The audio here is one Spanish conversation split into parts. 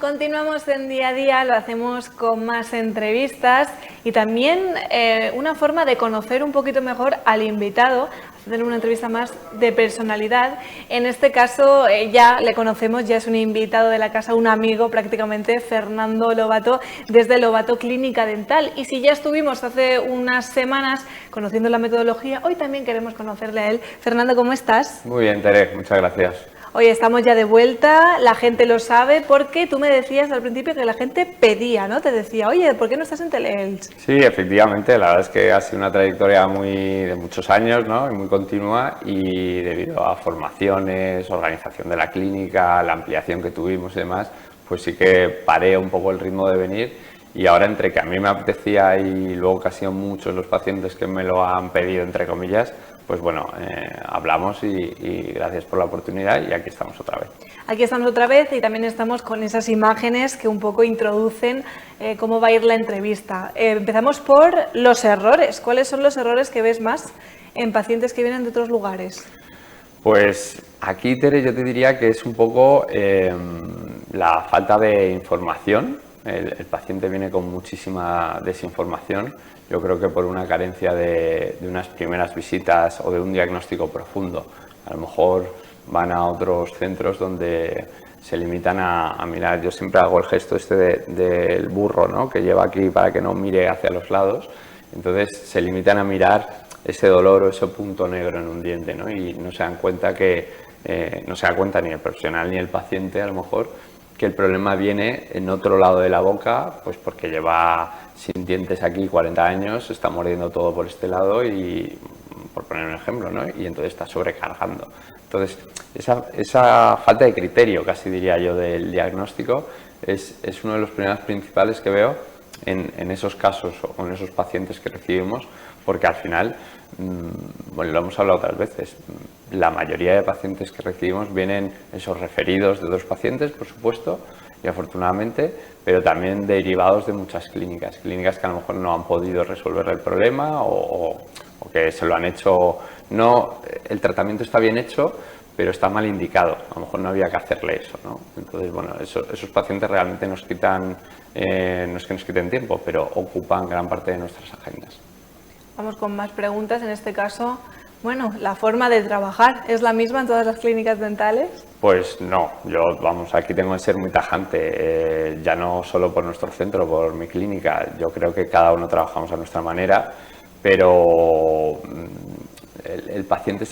Continuamos en Día a Día, lo hacemos con más entrevistas y también una forma de conocer un poquito mejor al invitado, hacer una entrevista más de personalidad. En este caso ya le conocemos, ya es un invitado de la casa, un amigo prácticamente, Fernando Lobato, desde Lobato Clínica Dental. Y si ya estuvimos hace unas semanas conociendo la metodología, hoy también queremos conocerle a él. Fernando, ¿cómo estás? Muy bien, Tere, muchas gracias. Hoy estamos ya de vuelta, la gente lo sabe porque tú me decías al principio que la gente pedía, ¿no? Te decía, oye, ¿por qué no estás en Telehealth? Sí, efectivamente, la verdad es que ha sido una trayectoria de muchos años, ¿no? Y muy continua, y debido a formaciones, organización de la clínica, la ampliación que tuvimos y demás, pues sí que paré un poco el ritmo de venir. Y ahora, entre que a mí me apetecía y luego que han sido muchos los pacientes que me lo han pedido, entre comillas, pues bueno, hablamos y gracias por la oportunidad y aquí estamos otra vez. Aquí estamos otra vez y también estamos con esas imágenes que un poco introducen cómo va a ir la entrevista. Empezamos por los errores. ¿Cuáles son los errores que ves más en pacientes que vienen de otros lugares? Pues aquí, Tere, yo te diría que es un poco la falta de información. El paciente viene con muchísima desinformación. Yo creo que por una carencia de unas primeras visitas o de un diagnóstico profundo. A lo mejor van a otros centros donde se limitan a mirar. Yo siempre hago el gesto del burro, ¿no? Que lleva aquí para que no mire hacia los lados. Entonces se limitan a mirar ese dolor o ese punto negro en un diente, ¿no? Y no se dan cuenta no se da cuenta ni el profesional ni el paciente, a lo mejor, que el problema viene en otro lado de la boca, pues porque lleva sin dientes aquí 40 años, está mordiendo todo por este lado y, por poner un ejemplo, ¿no? Y entonces está sobrecargando. Entonces, esa falta de criterio, casi diría yo, del diagnóstico es uno de los problemas principales que veo en esos casos o en esos pacientes que recibimos, porque al final, bueno, lo hemos hablado otras veces, la mayoría de pacientes que recibimos vienen esos referidos de otros pacientes, por supuesto, y afortunadamente, pero también derivados de muchas clínicas que a lo mejor no han podido resolver el problema o que se lo han hecho, no, el tratamiento está bien hecho, pero está mal indicado, a lo mejor no había que hacerle eso, ¿no? Entonces, bueno, esos pacientes realmente nos quitan, no es que nos quiten tiempo, pero ocupan gran parte de nuestras agendas. Vamos con más preguntas, en este caso, bueno, ¿la forma de trabajar es la misma en todas las clínicas dentales? Pues no, aquí tengo que ser muy tajante, ya no solo por nuestro centro, por mi clínica, yo creo que cada uno trabajamos a nuestra manera, pero el paciente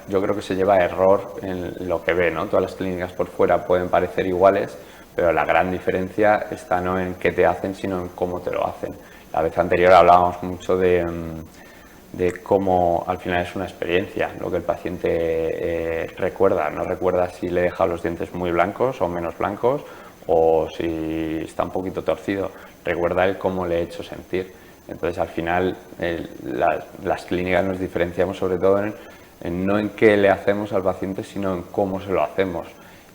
yo creo que se lleva error en lo que ve, ¿no? Todas las clínicas por fuera pueden parecer iguales, pero la gran diferencia está no en qué te hacen, sino en cómo te lo hacen. La vez anterior hablábamos mucho de cómo al final es una experiencia, lo que el paciente recuerda. No recuerda si le he dejado los dientes muy blancos o menos blancos o si está un poquito torcido. Recuerda el cómo le he hecho sentir. Entonces, al final, las clínicas nos diferenciamos sobre todo no en qué le hacemos al paciente, sino en cómo se lo hacemos.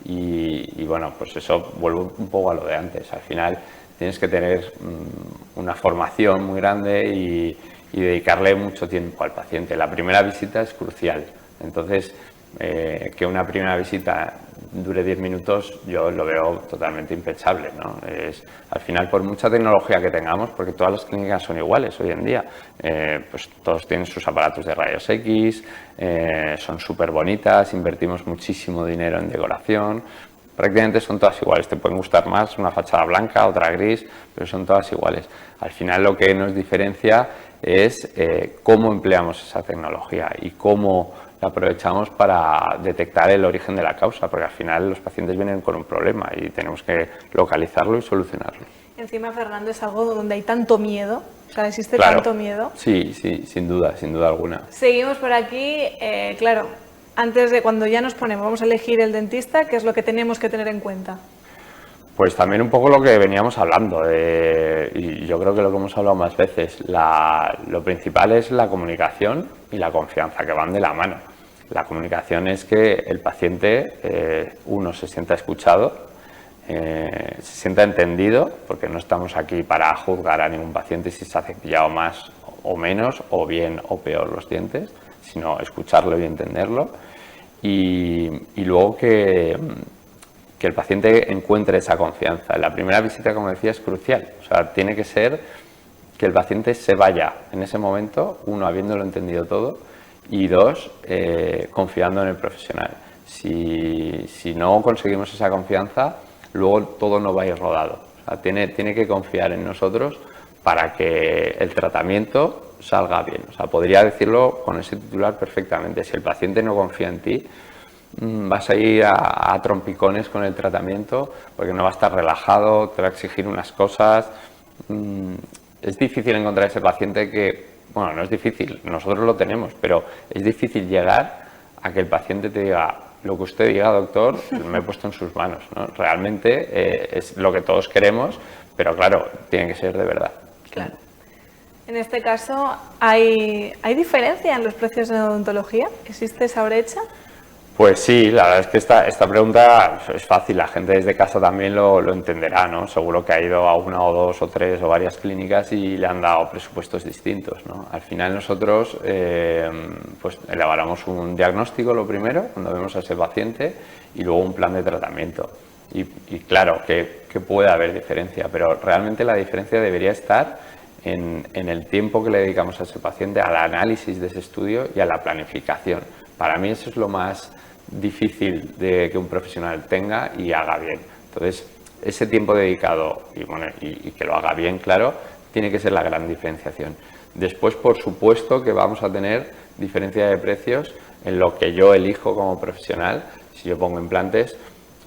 Y bueno, pues eso vuelvo un poco a lo de antes. Al final tienes que tener una formación muy grande y dedicarle mucho tiempo al paciente. La primera visita es crucial. Entonces, que una primera visita dure 10 minutos, yo lo veo totalmente impensable, ¿no? Al final, por mucha tecnología que tengamos, porque todas las clínicas son iguales hoy en día, pues todos tienen sus aparatos de rayos X, son súper bonitas, invertimos muchísimo dinero en decoración, prácticamente son todas iguales. Te pueden gustar más una fachada blanca, otra gris, pero son todas iguales. Al final, lo que nos diferencia es cómo empleamos esa tecnología y cómo la aprovechamos para detectar el origen de la causa, porque al final los pacientes vienen con un problema y tenemos que localizarlo y solucionarlo. Encima, Fernando, es algo donde hay tanto miedo, o sea, existe Claro, tanto miedo. Sí, sin duda alguna. Seguimos por aquí, claro, antes de cuando ya nos ponemos, vamos a elegir el dentista, ¿qué es lo que tenemos que tener en cuenta? Pues también un poco lo que veníamos hablando, y yo creo que lo que hemos hablado más veces, lo principal es la comunicación y la confianza, que van de la mano. La comunicación es que el paciente, uno, se sienta escuchado, se sienta entendido, porque no estamos aquí para juzgar a ningún paciente si se ha cepillado más o menos, o bien o peor los dientes, sino escucharlo y entenderlo. Y luego que que el paciente encuentre esa confianza. La primera visita, como decía, es crucial. O sea, tiene que ser que el paciente se vaya en ese momento, uno, habiéndolo entendido todo, y dos, confiando en el profesional. Si no conseguimos esa confianza, luego todo no va a ir rodado. O sea, tiene que confiar en nosotros para que el tratamiento salga bien. O sea, podría decirlo con ese titular perfectamente. Si el paciente no confía en ti, vas a ir a trompicones con el tratamiento porque no va a estar relajado, te va a exigir unas cosas. Es difícil encontrar ese paciente que, bueno, no es difícil, nosotros lo tenemos, pero es difícil llegar a que el paciente te diga: lo que usted diga, doctor, me he puesto en sus manos, ¿no? Realmente es lo que todos queremos, pero claro, tiene que ser de verdad. Claro. En este caso, ¿hay diferencia en los precios de odontología? ¿Existe esa brecha? Pues sí, la verdad es que esta pregunta es fácil, la gente desde casa también lo entenderá, ¿no? Seguro que ha ido a una o dos o tres o varias clínicas y le han dado presupuestos distintos, ¿no? Al final nosotros pues elaboramos un diagnóstico, lo primero, cuando vemos a ese paciente, y luego un plan de tratamiento. Y claro, que puede haber diferencia, pero realmente la diferencia debería estar en el tiempo que le dedicamos a ese paciente, al análisis de ese estudio y a la planificación. Para mí eso es lo más difícil de que un profesional tenga y haga bien. Entonces, ese tiempo dedicado y que lo haga bien, claro, tiene que ser la gran diferenciación. Después, por supuesto, que vamos a tener diferencia de precios en lo que yo elijo como profesional. Si yo pongo implantes,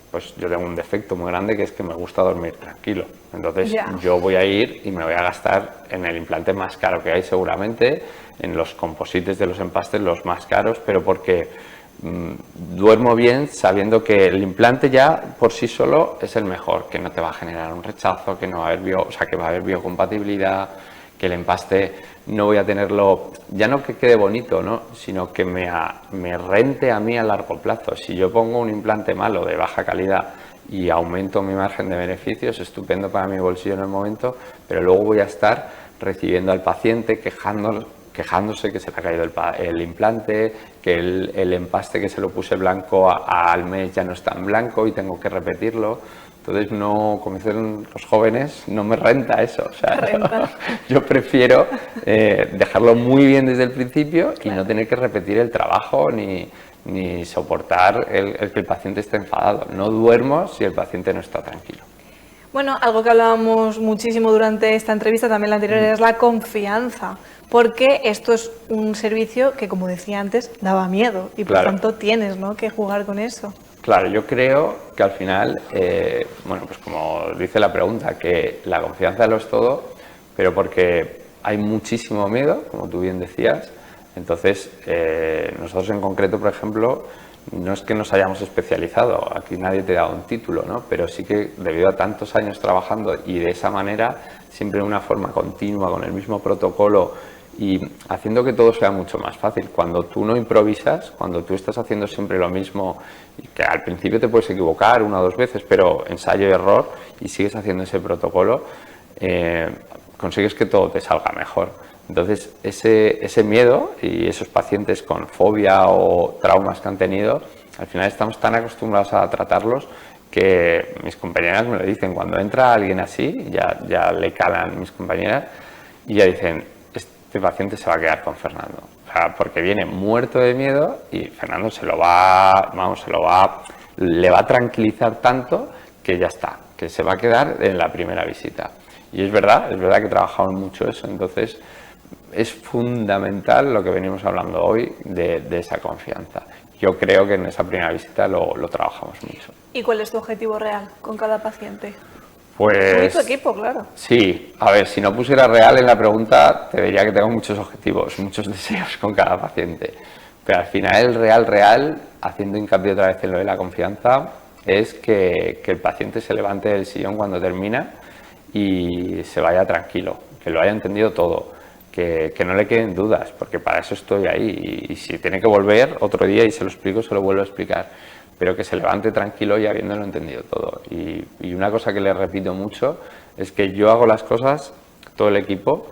pues yo tengo un defecto muy grande, que es que me gusta dormir tranquilo. Entonces yo voy a ir y me voy a gastar en el implante más caro que hay seguramente, en los composites de los empastes los más caros, pero porque duermo bien sabiendo que el implante ya por sí solo es el mejor, que no te va a generar un rechazo, que no va a haber que va a haber biocompatibilidad, que el empaste no voy a tenerlo, ya no que quede bonito, ¿no? Sino que me rente a mí a largo plazo. Si yo pongo un implante malo de baja calidad y aumento mi margen de beneficios, estupendo para mi bolsillo en el momento, pero luego voy a estar recibiendo al paciente quejándose que se le ha caído el implante, que el empaste que se lo puse blanco al mes ya no está en blanco y tengo que repetirlo. Entonces, no, como dicen los jóvenes, no me renta eso. O sea, yo prefiero dejarlo muy bien desde el principio y no tener que repetir el trabajo ni soportar el que el paciente esté enfadado. No duermo si el paciente no está tranquilo. Bueno, algo que hablábamos muchísimo durante esta entrevista, también la anterior, es la confianza. Porque esto es un servicio que, como decía antes, daba miedo y por tanto tienes, ¿no?, que jugar con eso. Claro, yo creo que al final, bueno, pues como dice la pregunta, que la confianza lo es todo, pero porque hay muchísimo miedo, como tú bien decías. Entonces, nosotros en concreto, por ejemplo, no es que nos hayamos especializado, aquí nadie te da un título, ¿no? Pero sí que debido a tantos años trabajando y de esa manera, siempre de una forma continua, con el mismo protocolo, y haciendo que todo sea mucho más fácil. Cuando tú no improvisas, cuando tú estás haciendo siempre lo mismo, y que al principio te puedes equivocar una o dos veces, pero ensayo y error, y sigues haciendo ese protocolo, consigues que todo te salga mejor. Entonces, ese miedo y esos pacientes con fobia o traumas que han tenido, al final estamos tan acostumbrados a tratarlos que mis compañeras me lo dicen. Cuando entra alguien así, ya le calan mis compañeras y ya dicen: este paciente se va a quedar con Fernando. O sea, porque viene muerto de miedo y Fernando le va a tranquilizar tanto que ya está, que se va a quedar en la primera visita. Y es verdad que trabajamos mucho eso. Entonces, es fundamental lo que venimos hablando hoy de esa confianza. Yo creo que en esa primera visita lo trabajamos mucho. ¿Y cuál es tu objetivo real con cada paciente? Pues, tu equipo, claro. Sí, a ver, si no pusiera real en la pregunta, te diría que tengo muchos objetivos, muchos deseos con cada paciente. Pero al final el real, haciendo hincapié otra vez en lo de la confianza, es que el paciente se levante del sillón cuando termina y se vaya tranquilo, que lo haya entendido todo, que no le queden dudas, porque para eso estoy ahí. Y si tiene que volver otro día y se lo explico, se lo vuelvo a explicar. Pero que se levante tranquilo y habiéndolo entendido todo. Y una cosa que le repito mucho es que yo hago las cosas, todo el equipo,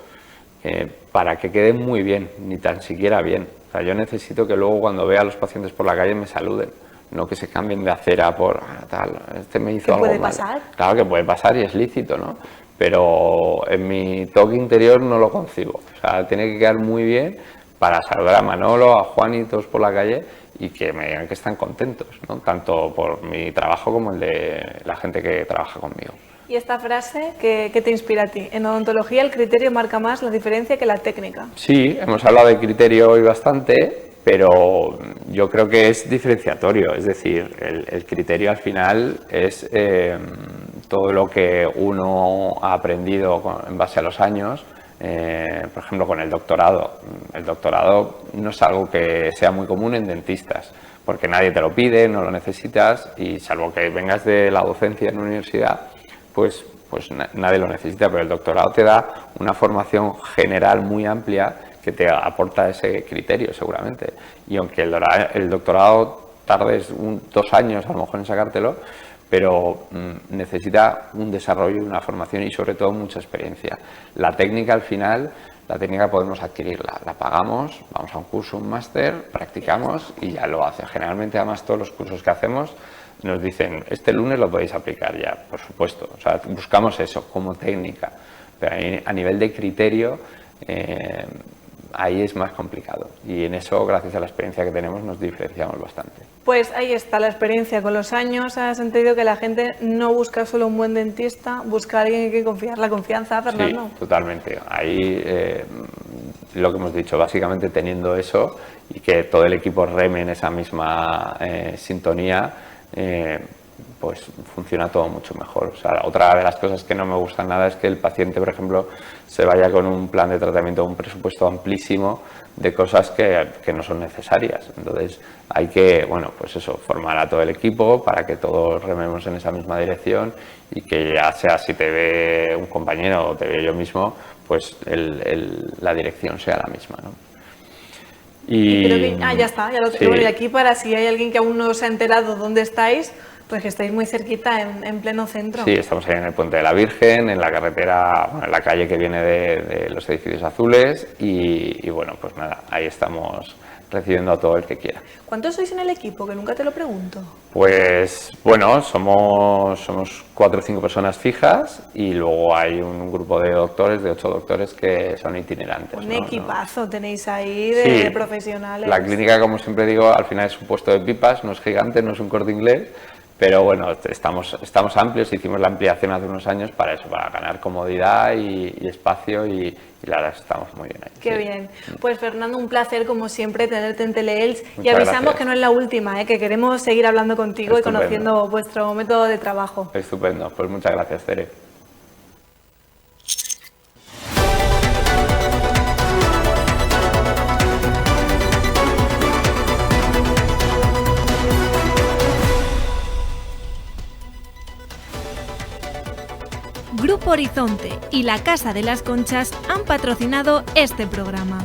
para que queden muy bien, ni tan siquiera bien. O sea, yo necesito que luego cuando vea a los pacientes por la calle me saluden. no que se cambien de acera por tal, este me hizo ¿Qué algo puede mal. pasar? Claro que puede pasar y es lícito, ¿no? Pero en mi toque interior no lo concibo. O sea, tiene que quedar muy bien para saludar a Manolo, a Juan y todos por la calle y que me digan que están contentos, ¿no? Tanto por mi trabajo como el de la gente que trabaja conmigo. ¿Y esta frase qué te inspira a ti? En odontología el criterio marca más la diferencia que la técnica. Sí, hemos hablado de criterio hoy bastante, pero yo creo que es diferenciatorio. Es decir, el criterio al final es todo lo que uno ha aprendido en base a los años. Por ejemplo, con el doctorado. El doctorado no es algo que sea muy común en dentistas, porque nadie te lo pide, no lo necesitas y salvo que vengas de la docencia en una universidad, pues nadie lo necesita, pero el doctorado te da una formación general muy amplia que te aporta ese criterio seguramente. Y aunque el doctorado tardes 2 años a lo mejor en sacártelo, pero necesita un desarrollo y una formación y sobre todo mucha experiencia. La técnica al final, la técnica podemos adquirirla, la pagamos, vamos a un curso, un máster, practicamos y ya lo hace. Generalmente además todos los cursos que hacemos nos dicen, este lunes lo podéis aplicar ya, por supuesto. O sea, buscamos eso como técnica, pero a nivel de criterio ahí es más complicado y en eso, gracias a la experiencia que tenemos, nos diferenciamos bastante. Pues ahí está la experiencia. Con los años has entendido que la gente no busca solo un buen dentista, busca a alguien en que confiar. La confianza, Fernando. Sí, totalmente. Ahí lo que hemos dicho, básicamente teniendo eso y que todo el equipo reme en esa misma sintonía, pues funciona todo mucho mejor. O sea, otra de las cosas que no me gustan nada es que el paciente, por ejemplo, se vaya con un plan de tratamiento, un presupuesto amplísimo de cosas que no son necesarias. Entonces hay que, bueno, pues eso, formar a todo el equipo para que todos rememos en esa misma dirección y que ya sea si te ve un compañero o te veo yo mismo, pues la dirección sea la misma, ¿no? Y creo que, ya está, ya lo tengo. Sí. Y aquí para si hay alguien que aún no se ha enterado dónde estáis, pues que estáis muy cerquita en pleno centro. Sí, estamos ahí en el Puente de la Virgen, en la carretera, bueno, en la calle que viene de los edificios azules y bueno, pues nada, ahí estamos recibiendo a todo el que quiera. ¿Cuántos sois en el equipo? Que nunca te lo pregunto. Pues bueno, somos 4 o 5 personas fijas y luego hay un grupo de doctores, de 8 doctores que son itinerantes. Un ¿no? equipazo tenéis ahí de Sí, profesionales. La clínica, como siempre digo, al final es un puesto de pipas, no es gigante, no es un Corte Inglés, pero bueno, estamos amplios, hicimos la ampliación hace unos años para eso, para ganar comodidad y espacio y la verdad es que estamos muy bien ahí. Qué sí. bien. Pues Fernando, un placer como siempre tenerte en Teleelch y Muchas avisamos gracias. que no es la última, que queremos seguir hablando contigo Estupendo. y conociendo vuestro método de trabajo. Estupendo, pues muchas gracias, Tere. Grupo Horizonte y la Casa de las Conchas han patrocinado este programa.